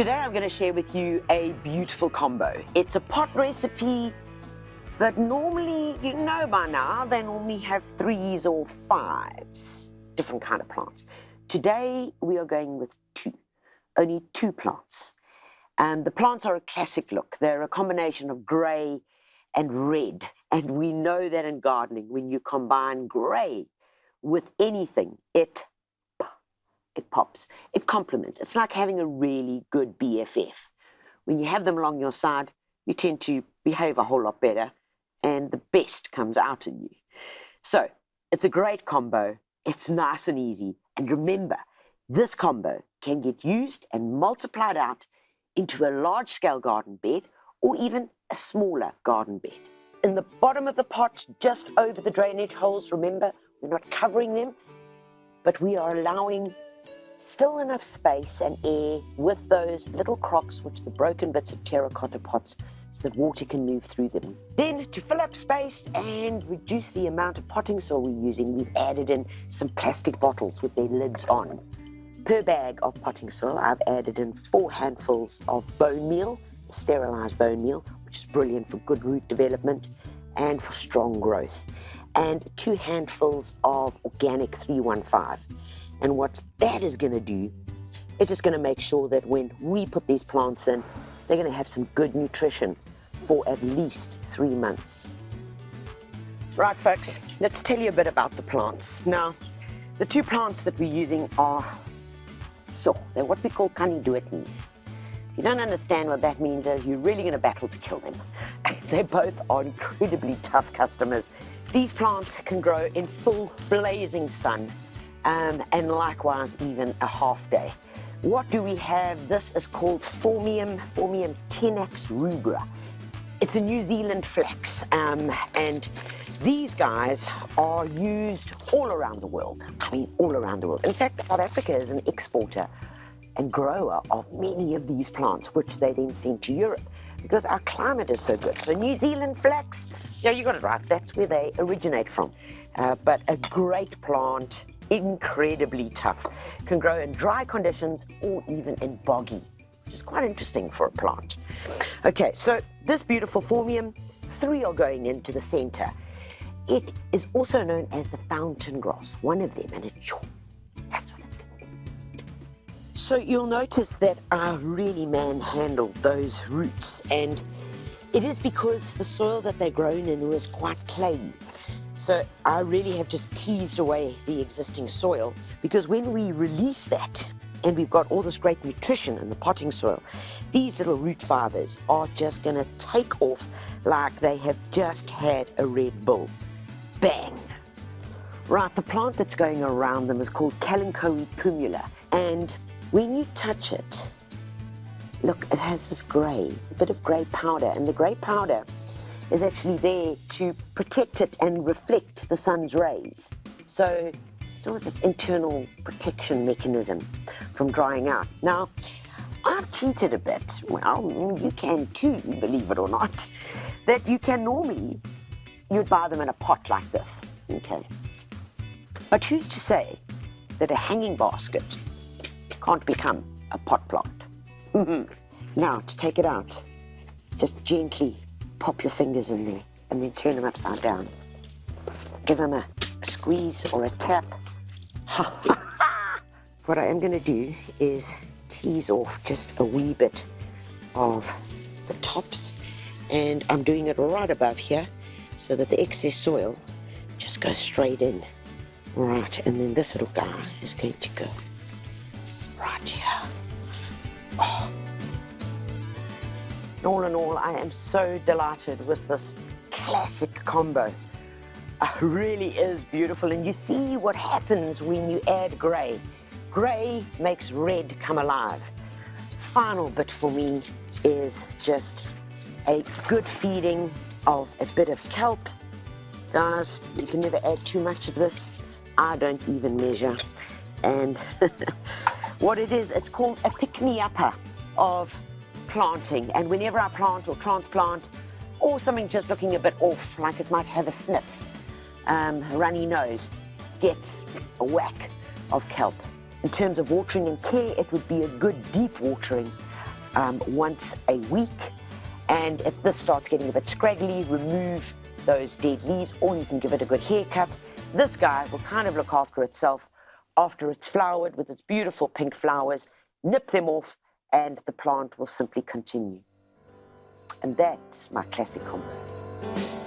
Today I'm going to share with you a beautiful combo. It's a pot recipe, but normally, you know by now, they normally have 3s or 5s, different kind of plants. Today we are going with only two plants. And the plants are a classic look. They're a combination of grey and red. And we know that in gardening, when you combine grey with anything, it pops, it complements. It's like having a really good BFF. When you have them along your side, you tend to behave a whole lot better and the best comes out in you. So it's a great combo. It's nice and easy. And remember, this combo can get used and multiplied out into a large-scale garden bed or even a smaller garden bed. In the bottom of the pot, just over the drainage holes, remember, we're not covering them, but we are allowing still enough space and air with those little crocks, which are the broken bits of terracotta pots, so that water can move through them. Then, to fill up space and reduce the amount of potting soil we're using, we've added in some plastic bottles with their lids on. Per bag of potting soil, I've added in 4 handfuls of bone meal, sterilized bone meal, which is brilliant for good root development and for strong growth, and 2 handfuls of organic 315. And what that is going to do is just going to make sure that when we put these plants in, they're going to have some good nutrition for at least 3 months. Right, folks, let's tell you a bit about the plants. Now, the 2 plants that we're using are, they're what we call canidootnies. If you don't understand what that means, is you're really going to battle to kill them. They both are incredibly tough customers. These plants can grow in full blazing sun, and likewise even a half day. What do we have? This is called Phormium tenax rubra. It's a New Zealand flax, and these guys are used all around the world. I mean, all around the world. In fact, South Africa is an exporter and grower of many of these plants, which they then send to Europe because our climate is so good. So New Zealand flax, yeah, you got it right. That's where they originate from. But a great plant, incredibly tough, can grow in dry conditions or even in boggy, which is quite interesting for a plant. Okay, so this beautiful Phormium, 3 are going into the center. It is also known as the fountain grass, one of them, and that's what it's going to be. So you'll notice that I really manhandled those roots, and it is because the soil that they're grown in was quite clayey. So I really have just teased away the existing soil, because when we release that and we've got all this great nutrition in the potting soil, these little root fibers are just going to take off like they have just had a Red Bull. Bang! Right, the plant that's going around them is called Kalanchoe pumila, and when you touch it, look, it has this grey, a bit of grey powder, and the grey powder is actually there to protect it and reflect the sun's rays. So it's almost this internal protection mechanism from drying out. Now, I've cheated a bit. Well, you can too, believe it or not, that you can normally, you'd buy them in a pot like this, okay? But who's to say that a hanging basket can't become a pot plant? Now, to take it out, just gently pop your fingers in there and then turn them upside down. Give them a squeeze or a tap. What I am going to do is tease off just a wee bit of the tops, and I'm doing it right above here so that the excess soil just goes straight in. Right, and then this little guy is going to go right here. Oh. All in all, I am so delighted with this classic combo. It really is beautiful, and you see what happens when you add grey. Grey makes red come alive. Final bit for me is just a good feeding of a bit of kelp. Guys, you can never add too much of this. I don't even measure. And what it is, it's called a pick-me-upper of planting. And whenever I plant or transplant, or something's just looking a bit off, like it might have a sniff, a runny nose, get a whack of kelp. In terms of watering and care, it would be a good deep watering once a week. And if this starts getting a bit scraggly, remove those dead leaves, or you can give it a good haircut. This guy will kind of look after itself after it's flowered with its beautiful pink flowers. Nip them off and the plant will simply continue. And that's my classic combo.